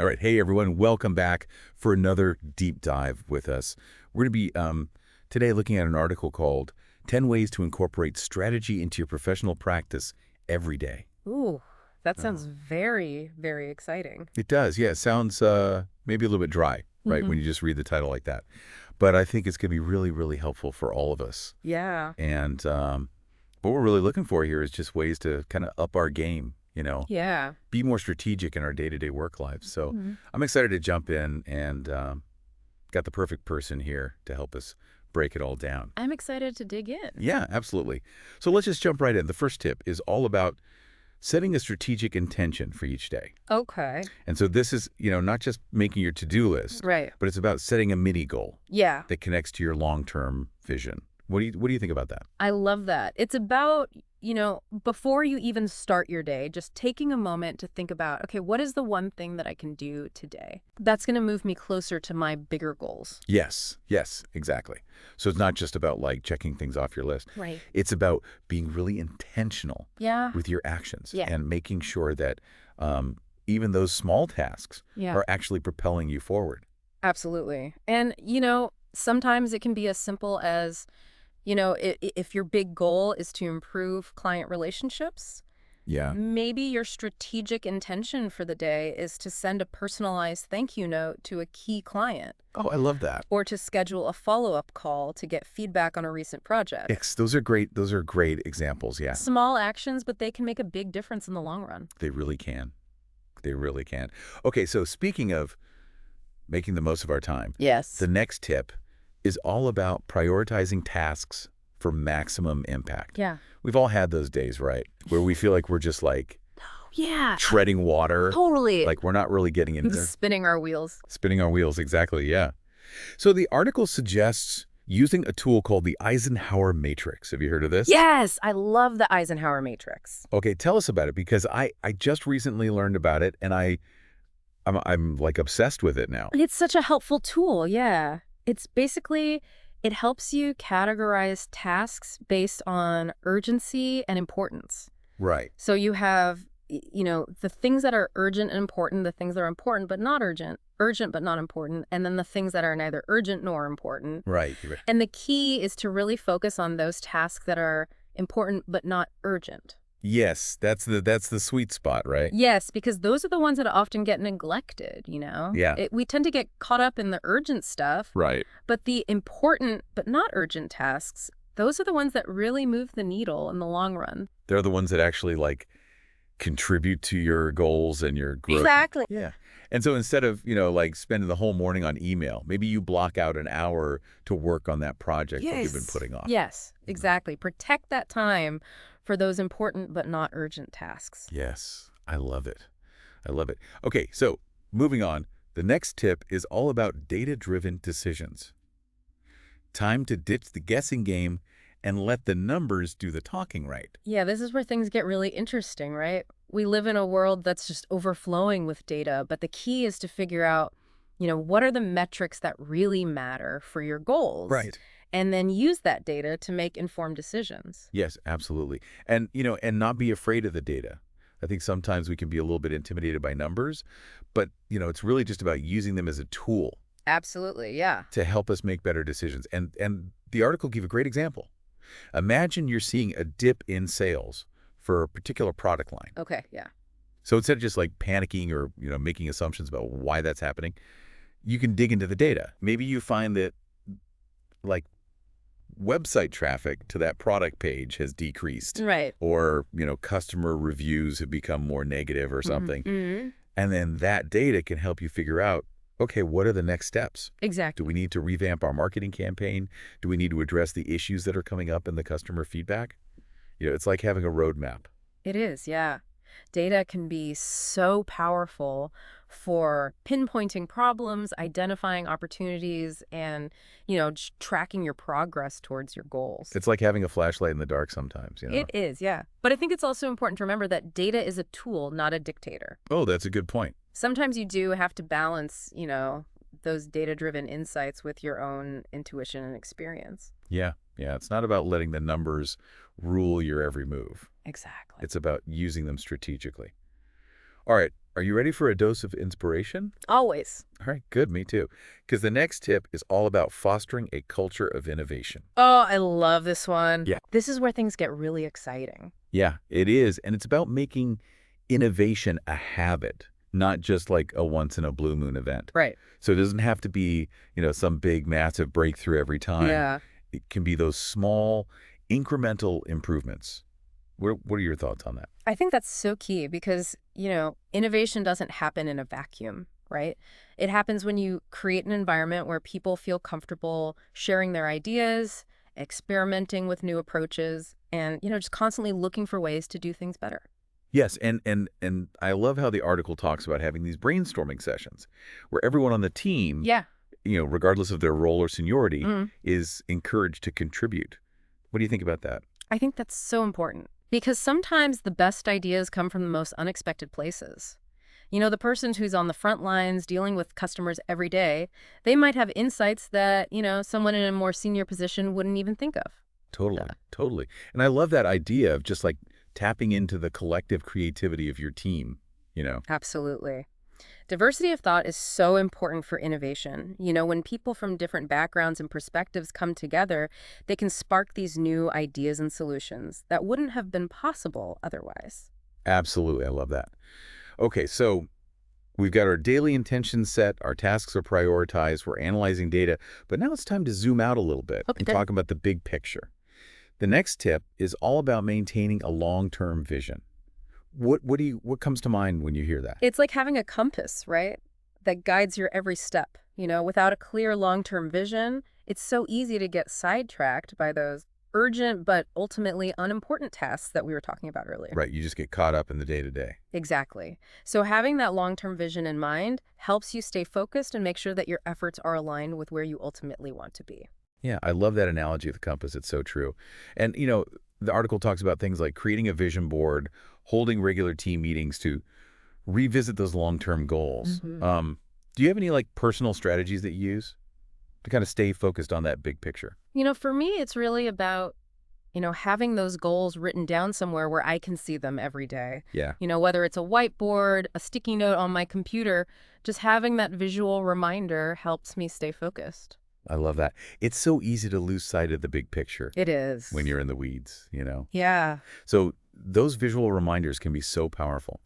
All right. Hey, everyone. Welcome back for another deep dive with us. We're going to be today looking at an article called 10 Ways to Incorporate Strategy into Your Professional Practice Every Day. Ooh, that sounds very, very exciting. It does. Yeah. It sounds maybe a little bit dry, right, when you just read the title like that. But I think it's going to be really, really helpful for all of us. Yeah. And what we're really looking for here is just ways to kind of up our game, Yeah. be more strategic in our day-to-day work lives. So Mhm. I'm excited to jump in and got the perfect person here to help us break it all down. I'm excited to dig in. Yeah, absolutely. So let's just jump right in. The first tip is all about setting a strategic intention for each day. Okay. And so this is, not just making your to-do list, Right. but it's about setting a mini goal Yeah. that connects to your long-term vision. What do you think about that? I love that. It's about, before you even start your day, just taking a moment to think about, okay, what is the one thing that I can do today that's going to move me closer to my bigger goals? Yes, exactly. So it's not just about like checking things off your list. Right. It's about being really intentional Yeah. with your actions Yeah. and making sure that even those small tasks Yeah. are actually propelling you forward. Absolutely. And, sometimes it can be as simple as, if your big goal is to improve client relationships, Yeah. maybe your strategic intention for the day is to send a personalized thank you note to a key client Oh, I love that. or to schedule a follow-up call to get feedback on a recent project. Yes, those are great. Those are great examples. Yeah, Small actions, but they can make a big difference in the long run. they really can. They really can. Okay, so speaking of making the most of our time, Yes. the next tip is all about prioritizing tasks for maximum impact. Yeah. We've all had those days, right? Where we feel like we're just like Yeah. treading water, Totally. like we're not really getting in there. Spinning our wheels. Spinning our wheels, exactly, yeah. So the article suggests using a tool called the Eisenhower Matrix. Have you heard of this? Yes, I love the Eisenhower Matrix. Okay, tell us about it because I just recently learned about it and I'm like obsessed with it now. It's such a helpful tool, yeah. It's basically, it helps you categorize tasks based on urgency and importance. Right. So you have, the things that are urgent and important, the things that are important but not urgent, urgent but not important, and then the things that are neither urgent nor important. Right. Right. And the key is to really focus on those tasks that are important but not urgent. Yes, that's the sweet spot, right? Yes, because those are the ones that often get neglected, Yeah. We tend to get caught up in the urgent stuff, Right. but the important but not urgent tasks, those are the ones that really move the needle in the long run. They're the ones that actually like contribute to your goals and your growth. Exactly. Yeah. And so instead of, like spending the whole morning on email, maybe you block out an hour to work on that project that you've been putting off. Yes, exactly. Protect that time for those important but not urgent tasks. Yes, I love it. I love it. Okay, so moving on, the next tip is all about data-driven decisions. Time to ditch the guessing game and let the numbers do the talking, right? Yeah, this is where things get really interesting, right? We live in a world that's just overflowing with data, but the key is to figure out, what are the metrics that really matter for your goals? Right. And then use that data to make informed decisions. Yes, absolutely. And, and not be afraid of the data. I think sometimes we can be a little bit intimidated by numbers, but, it's really just about using them as a tool Absolutely, yeah. to help us make better decisions. And the article gave a great example. Imagine you're seeing a dip in sales for a particular product line. Okay, yeah. So instead of just like panicking or, making assumptions about why that's happening, you can dig into the data. Maybe you find that like website traffic to that product page has decreased. Right. Or, customer reviews have become more negative or something. Mm-hmm. And then that data can help you figure out, okay, what are the next steps? Exactly. Do we need to revamp our marketing campaign? Do we need to address the issues that are coming up in the customer feedback? It's like having a roadmap. It is, yeah. Data can be so powerful for pinpointing problems, identifying opportunities, and, tracking your progress towards your goals. It's like having a flashlight in the dark sometimes, It is, yeah. But I think it's also important to remember that data is a tool, not a dictator. Oh, that's a good point. Sometimes you do have to balance, those data-driven insights with your own intuition and experience. Yeah. It's not about letting the numbers rule your every move. Exactly. It's about using them strategically. All right. Are you ready for a dose of inspiration? Always. All right, good, me too. Because the next tip is all about fostering a culture of innovation. Oh, I love this one. Yeah. This is where things get really exciting. Yeah, it is. And it's about making innovation a habit, not just like a once in a blue moon event. Right. So it doesn't have to be, some big, massive breakthrough every time. Yeah. It can be those small, incremental improvements. What are your thoughts on that? I think that's so key because, innovation doesn't happen in a vacuum, right? It happens when you create an environment where people feel comfortable sharing their ideas, experimenting with new approaches, and, just constantly looking for ways to do things better. Yes, and I love how the article talks about having these brainstorming sessions where everyone on the team, Yeah. regardless of their role or seniority, Mm. is encouraged to contribute. What do you think about that? I think that's so important because sometimes the best ideas come from the most unexpected places. The person who's on the front lines dealing with customers every day, they might have insights that, someone in a more senior position wouldn't even think of. Totally, totally. And I love that idea of just like tapping into the collective creativity of your team. Absolutely. Diversity of thought is so important for innovation. When people from different backgrounds and perspectives come together, they can spark these new ideas and solutions that wouldn't have been possible otherwise. Absolutely, I love that. Okay, so we've got our daily intentions set, our tasks are prioritized, we're analyzing data, but now it's time to zoom out a little bit and Okay. talk about the big picture. The next tip is all about maintaining a long-term vision. What comes to mind when you hear that? It's like having a compass, right? That guides your every step. Without a clear long-term vision, it's so easy to get sidetracked by those urgent but ultimately unimportant tasks that we were talking about earlier. Right, you just get caught up in the day-to-day. Exactly. So having that long-term vision in mind helps you stay focused and make sure that your efforts are aligned with where you ultimately want to be. Yeah, I love that analogy of the compass. It's so true. And, the article talks about things like creating a vision board, holding regular team meetings to revisit those long-term goals. Hmm. Do you have any, like, personal strategies that you use to kind of stay focused on that big picture? For me, it's really about, having those goals written down somewhere where I can see them every day. Yeah, Whether it's a whiteboard, a sticky note on my computer, just having that visual reminder helps me stay focused. I love that. It's so easy to lose sight of the big picture It is. when you're in the weeds. Yeah. So those visual reminders can be so powerful.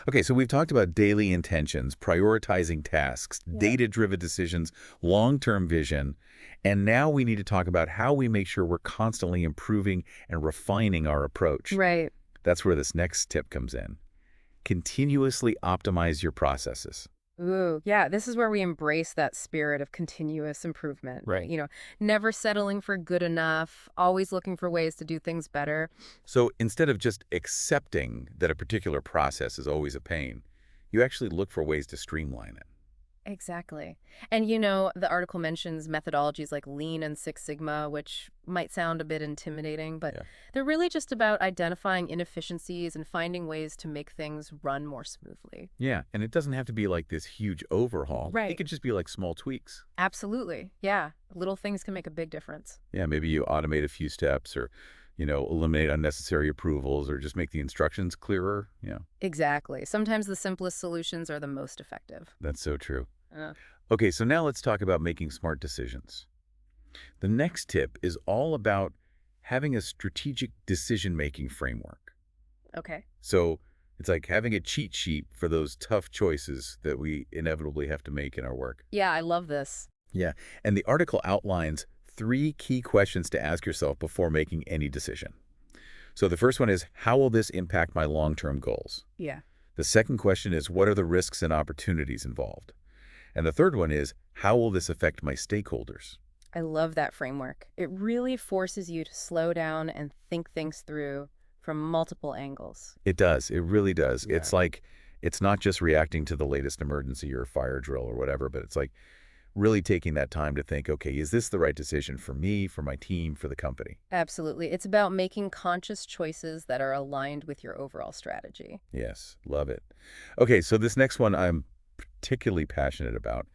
Okay, so we've talked about daily intentions, prioritizing tasks, Yeah. data-driven decisions, long-term vision, and now we need to talk about how we make sure we're constantly improving and refining our approach. Right. That's where this next tip comes in. Continuously optimize your processes. Ooh, yeah, this is where we embrace that spirit of continuous improvement. Right. Never settling for good enough, always looking for ways to do things better. So instead of just accepting that a particular process is always a pain, you actually look for ways to streamline it. Exactly. And the article mentions methodologies like Lean and Six Sigma, which might sound a bit intimidating, but Yeah. they're really just about identifying inefficiencies and finding ways to make things run more smoothly. Yeah, and it doesn't have to be like this huge overhaul. It Right. could just be like small tweaks. Absolutely. Yeah. Little things can make a big difference. Yeah, maybe you automate a few steps or, eliminate unnecessary approvals or just make the instructions clearer. Yeah, Exactly. Sometimes the simplest solutions are the most effective. that's so true. Uh, Okay, so now let's talk about making smart decisions. The next tip is all about having a strategic decision-making framework. okay. So it's like having a cheat sheet for those tough choices that we inevitably have to make in our work. Yeah, I love this. Yeah, and the article outlines 3 key questions to ask yourself before making any decision. So the first one is, how will this impact my long-term goals? Yeah. The second question is, what are the risks and opportunities involved? And the third one is, how will this affect my stakeholders? I love that framework. It really forces you to slow down and think things through from multiple angles. It does. It really does. Yeah. It's like, it's not just reacting to the latest emergency or fire drill or whatever, but it's like really taking that time to think, okay, is this the right decision for me, for my team, for the company? Absolutely. It's about making conscious choices that are aligned with your overall strategy. Yes, love it. Okay, so this next one I'm particularly passionate about.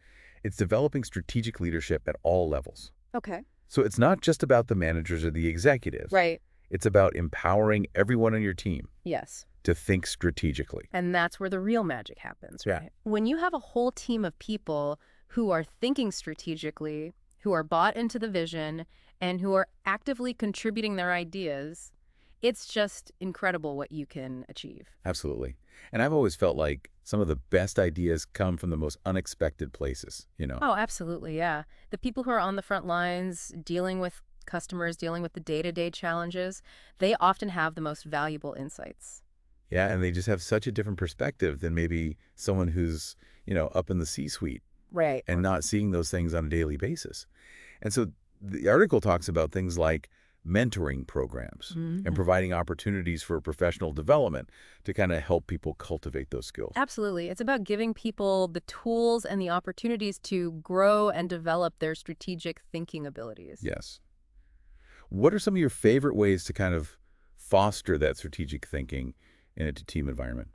It's developing strategic leadership at all levels. Okay. So it's not just about the managers or the executives. Right. It's about empowering everyone on your team. Yes. to think strategically. And that's where the real magic happens, Yeah. right? When you have a whole team of people who are thinking strategically, who are bought into the vision, and who are actively contributing their ideas, it's just incredible what you can achieve. Absolutely. And I've always felt like some of the best ideas come from the most unexpected places, you know? Oh, absolutely, yeah. The people who are on the front lines dealing with customers, dealing with the day-to-day challenges, they often have the most valuable insights. Yeah, and they just have such a different perspective than maybe someone who's, up in the C-suite Right. and not seeing those things on a daily basis. And so the article talks about things like mentoring programs and Mhm. providing opportunities for professional development to kind of help people cultivate those skills. Absolutely. It's about giving people the tools and the opportunities to grow and develop their strategic thinking abilities. Yes. What are some of your favorite ways to kind of foster that strategic thinking in a team environment?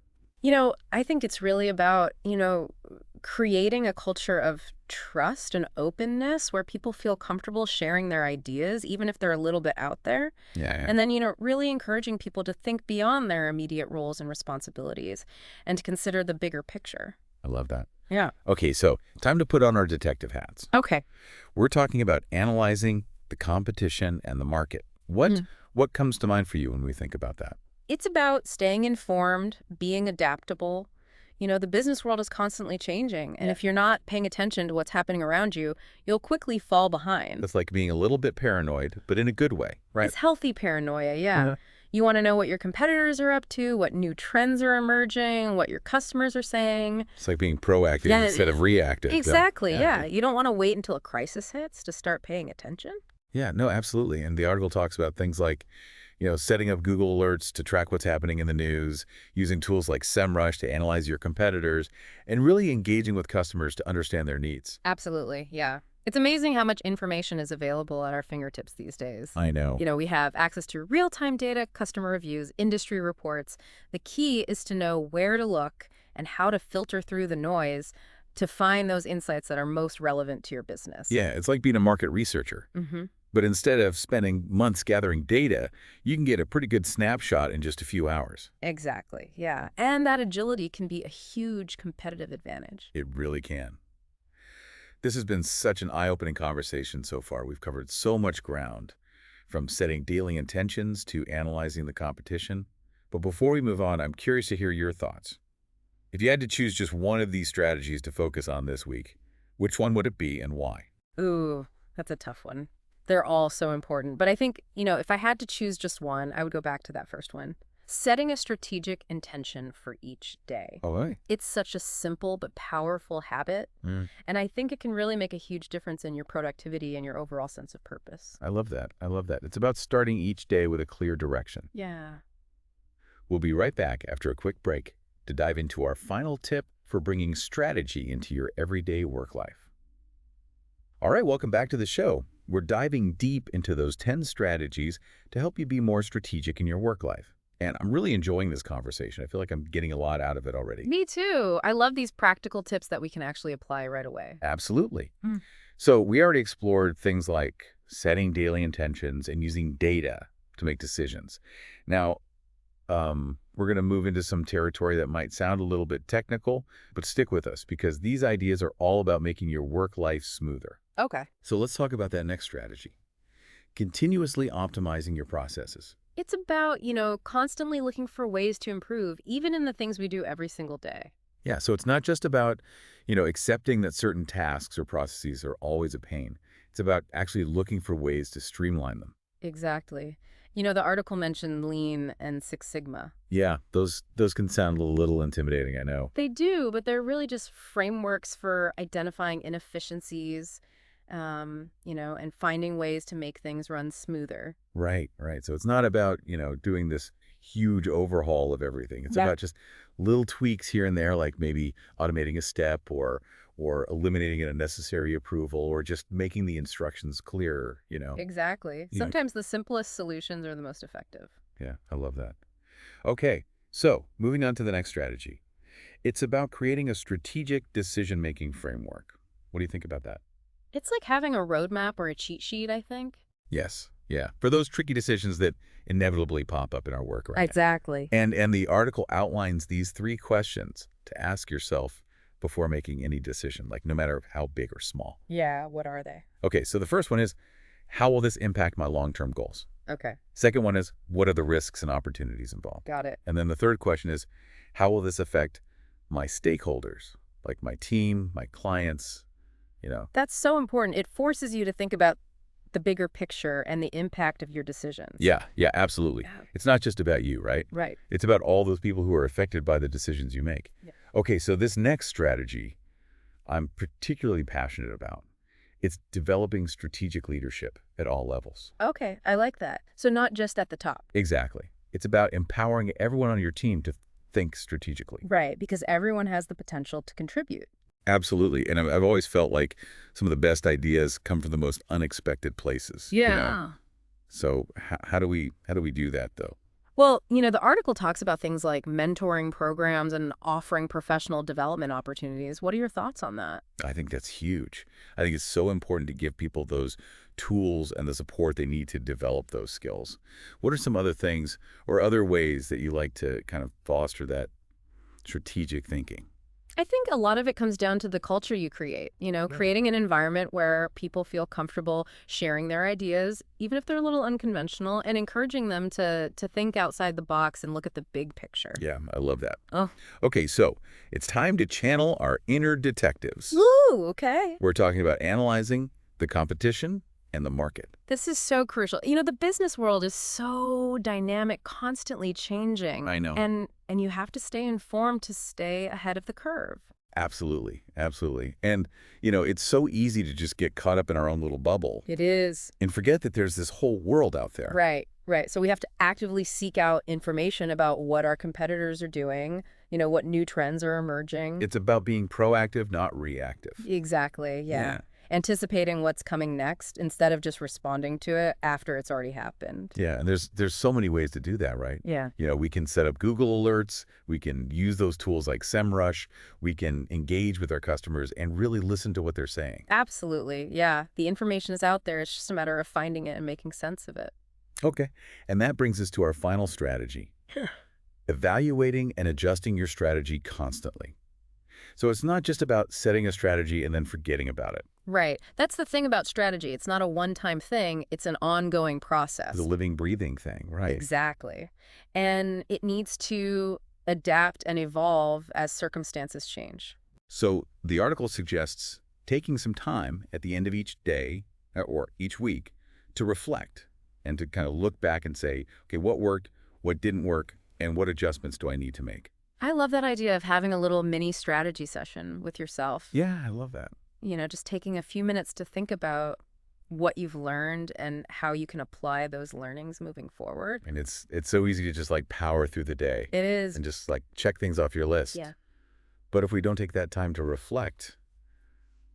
I think it's really about, creating a culture of trust and openness where people feel comfortable sharing their ideas, even if they're a little bit out there. Yeah, yeah. And then, really encouraging people to think beyond their immediate roles and responsibilities and to consider the bigger picture. I love that. Yeah. Okay, so time to put on our detective hats. Okay. We're talking about analyzing the competition and the market. What comes to mind for you when we think about that? It's about staying informed, being adaptable. The business world is constantly changing, and Yeah. if you're not paying attention to what's happening around you, you'll quickly fall behind. That's like being a little bit paranoid, but in a good way, right? It's healthy paranoia, yeah. Uh-huh. You want to know what your competitors are up to, what new trends are emerging, what your customers are saying. It's like being proactive Yeah, instead of reactive. Exactly, Yeah. yeah. You don't want to wait until a crisis hits to start paying attention. Yeah, no, absolutely. And the article talks about things like, setting up Google alerts to track what's happening in the news, using tools like SEMrush to analyze your competitors, and really engaging with customers to understand their needs. Absolutely, yeah. It's amazing how much information is available at our fingertips these days. I know. We have access to real-time data, customer reviews, industry reports. The key is to know where to look and how to filter through the noise to find those insights that are most relevant to your business. Yeah, it's like being a market researcher. Mm-hmm. But instead of spending months gathering data, you can get a pretty good snapshot in just a few hours. Exactly, yeah. And that agility can be a huge competitive advantage. It really can. This has been such an eye-opening conversation so far. We've covered so much ground, from setting daily intentions to analyzing the competition. But before we move on, I'm curious to hear your thoughts. If you had to choose just one of these strategies to focus on this week, which one would it be and why? Ooh, that's a tough one. They're all so important. But I think, if I had to choose just one, I would go back to that first one. Setting a strategic intention for each day. Oh, hey. It's such a simple but powerful habit, and I think it can really make a huge difference in your productivity and your overall sense of purpose. I love that. I love that. It's about starting each day with a clear direction. Yeah. We'll be right back after a quick break to dive into our final tip for bringing strategy into your everyday work life. All right, welcome back to the show. We're diving deep into those 10 strategies to help you be more strategic in your work life. And I'm really enjoying this conversation. I feel like I'm getting a lot out of it already. Me too. I love these practical tips that we can actually apply right away. Absolutely. Mm. So we already explored things like setting daily intentions and using data to make decisions. Now, we're going to move into some territory that might sound a little bit technical, but stick with us because these ideas are all about making your work life smoother. Okay. So let's talk about that next strategy. Continuously optimizing your processes. It's about, constantly looking for ways to improve, even in the things we do every single day. Yeah, so it's not just about, accepting that certain tasks or processes are always a pain. It's about actually looking for ways to streamline them. Exactly. The article mentioned Lean and Six Sigma. Yeah, those can sound a little intimidating, I know. They do, but they're really just frameworks for identifying inefficiencies, and finding ways to make things run smoother. Right, right. So it's not about, doing this huge overhaul of everything. It's Yeah. about just little tweaks here and there, like maybe automating a step or eliminating an unnecessary approval or just making the instructions clearer. Exactly. You know, Sometimes the simplest solutions are the most effective. Yeah, I love that. Okay, so moving on to the next strategy. It's about creating a strategic decision-making framework. What do you think about that? It's like having a roadmap or a cheat sheet, I think. Yes, Yeah, for those tricky decisions that inevitably pop up in our work, right? Exactly. And the article outlines these 3 questions to ask yourself before making any decision, like no matter how big or small. Yeah, what are they? Okay, so the first one is, how will this impact my long-term goals? Okay, Second one is, what are the risks and opportunities involved? got it. And then the third question is, how will this affect my stakeholders, like my team, my clients, you know? That's so important. It forces you to think about the bigger picture and the impact of your decisions. Yeah, absolutely. Yeah. It's not just about you, right? Right. It's about all those people who are affected by the decisions you make. Yeah. Okay, so this next strategy I'm particularly passionate about. It's developing strategic leadership at all levels. Okay, I like that. So not just at the top. Exactly. It's about empowering everyone on your team to think strategically. Right, because everyone has the potential to contribute. Absolutely. And I've always felt like some of the best ideas come from the most unexpected places. So how do we do that, though? Well, the article talks about things like mentoring programs and offering professional development opportunities. What are your thoughts on that? I think that's huge. I think it's so important to give people those tools and the support they need to develop those skills. What are some other things or other ways that you like to kind of foster that strategic thinking? I think a lot of it comes down to the culture you create, creating an environment where people feel comfortable sharing their ideas, even if they're a little unconventional, and encouraging them to think outside the box and look at the big picture. Yeah, I love that. Oh. Okay, so it's time to channel our inner detectives. Ooh, okay. We're talking about analyzing the competition and the market. This is so crucial. The business world is so dynamic, constantly changing. I know. And you have to stay informed to stay ahead of the curve. Absolutely, absolutely. And, it's so easy to just get caught up in our own little bubble It is. and forget that there's this whole world out there. Right. So we have to actively seek out information about what our competitors are doing, what new trends are emerging. It's about being proactive, not reactive. Exactly, yeah. Anticipating what's coming next instead of just responding to it after it's already happened. Yeah, and there's so many ways to do that, right? Yeah. We can set up Google alerts, we can use those tools like SEMrush, we can engage with our customers and really listen to what they're saying. Absolutely, yeah. The information is out there. It's just a matter of finding it and making sense of it. Okay, and that brings us to our final strategy. Evaluating and adjusting your strategy constantly. So it's not just about setting a strategy and then forgetting about it. Right. That's the thing about strategy. It's not a one-time thing. It's an ongoing process. It's a living, breathing thing, right? Exactly. And it needs to adapt and evolve as circumstances change. So the article suggests taking some time at the end of each day or each week to reflect and to kind of look back and say, okay, what worked, what didn't work, and what adjustments do I need to make? I love that idea of having a little mini strategy session with yourself. Yeah, I love that. Just taking a few minutes to think about what you've learned and how you can apply those learnings moving forward. And it's so easy to just like power through the day. It is. And just like check things off your list. Yeah. But if we don't take that time to reflect,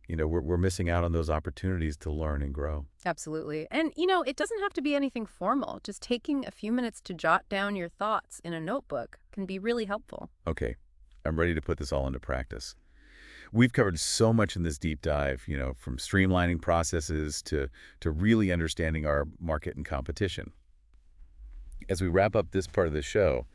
we're missing out on those opportunities to learn and grow. Absolutely. And, it doesn't have to be anything formal. Just taking a few minutes to jot down your thoughts in a notebook can be really helpful. Okay, I'm ready to put this all into practice. We've covered so much in this deep dive, from streamlining processes to really understanding our market and competition. As we wrap up this part of the show,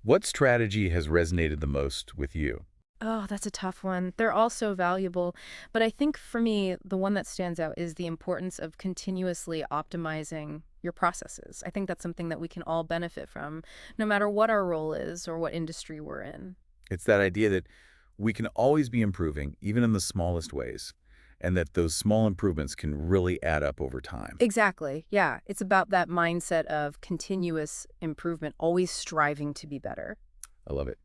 what strategy has resonated the most with you? Oh, that's a tough one. They're all so valuable. But I think for me, the one that stands out is the importance of continuously optimizing your processes. I think that's something that we can all benefit from, no matter what our role is or what industry we're in. It's that idea that we can always be improving, even in the smallest ways, and that those small improvements can really add up over time. Exactly. Yeah. It's about that mindset of continuous improvement, always striving to be better. I love it.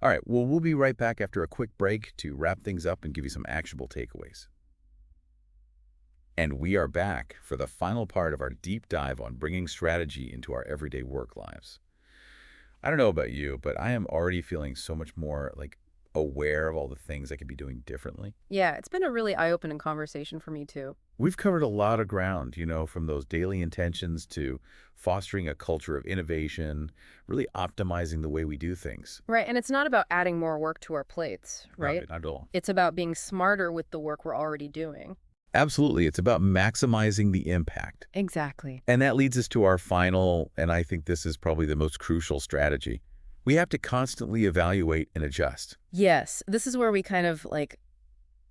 All right, well, we'll be right back after a quick break to wrap things up and give you some actionable takeaways. And we are back for the final part of our deep dive on bringing strategy into our everyday work lives. I don't know about you, but I am already feeling so much more aware of all the things I could be doing differently. Yeah, it's been a really eye-opening conversation for me, too. We've covered a lot of ground, from those daily intentions to fostering a culture of innovation, really optimizing the way we do things. Right, and it's not about adding more work to our plates, right? Not at all. It's about being smarter with the work we're already doing. Absolutely. It's about maximizing the impact. Exactly. And that leads us to our final, and I think this is probably the most crucial strategy. We have to constantly evaluate and adjust. Yes, this is where we kind of like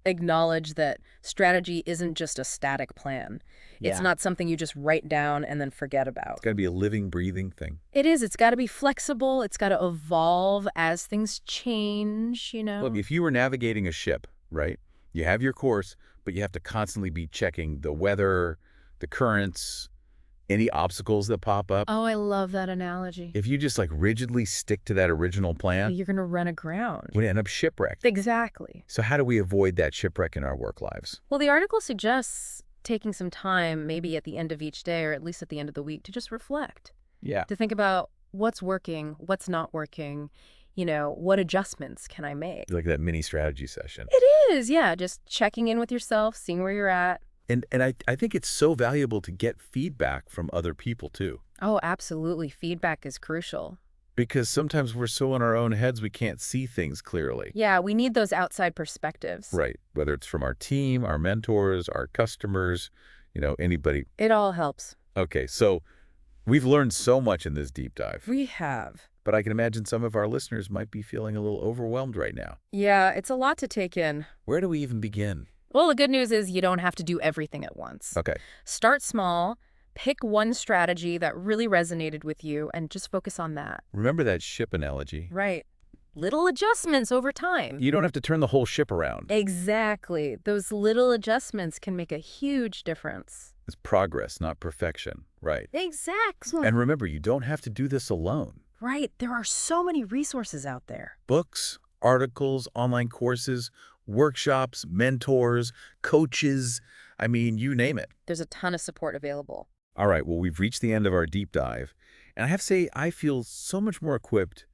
acknowledge that strategy isn't just a static plan. It's Yeah. not something you just write down and then forget about. It's got to be a living, breathing thing. It is. It's got to be flexible. It's got to evolve as things change, you Look, know? if you were navigating a ship, right, you have your course, but you have to constantly be checking the weather, the currents, any obstacles that pop up. Oh, I love that analogy. If you just like rigidly stick to that original plan, You're going to run aground. we'd end up shipwrecked. Exactly. So how do we avoid that shipwreck in our work lives? Well, the article suggests taking some time, maybe at the end of each day or at least at the end of the week, to just reflect, Yeah. to think about what's working, what's not working, what adjustments can I make? Like that mini strategy session. It is, yeah, just checking in with yourself, seeing where you're at. And I think it's so valuable to get feedback from other people too. Oh, absolutely. Feedback is crucial. Because sometimes we're so in our own heads we can't see things clearly. Yeah, we need those outside perspectives. Right. Whether it's from our team, our mentors, our customers, anybody. It all helps. Okay, so we've learned so much in this deep dive. We have. But I can imagine some of our listeners might be feeling a little overwhelmed right now. Yeah, it's a lot to take in. Where do we even begin? Well, the good news is you don't have to do everything at once. Okay. Start small, pick one strategy that really resonated with you, and just focus on that. Remember that ship analogy? Right. Little adjustments over time. You don't have to turn the whole ship around. Exactly. Those little adjustments can make a huge difference. It's progress, not perfection. Right. Exactly. And remember, you don't have to do this alone. Right. There are so many resources out there. Books, articles, online courses, workshops, mentors, coaches. I mean, you name it. There's a ton of support available. All right, well, we've reached the end of our deep dive. And I have to say, I feel so much more equipped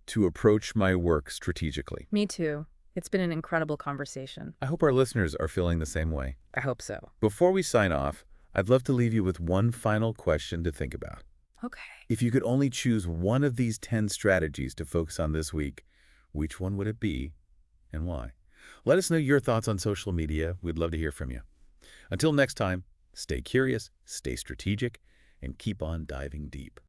to approach my work strategically. Me too. It's been an incredible conversation. I hope our listeners are feeling the same way. I hope so. Before we sign off, I'd love to leave you with one final question to think about. Okay. If you could only choose one of these 10 strategies to focus on this week, which one would it be and why? Let us know your thoughts on social media. We'd love to hear from you. Until next time, stay curious, stay strategic, and keep on diving deep.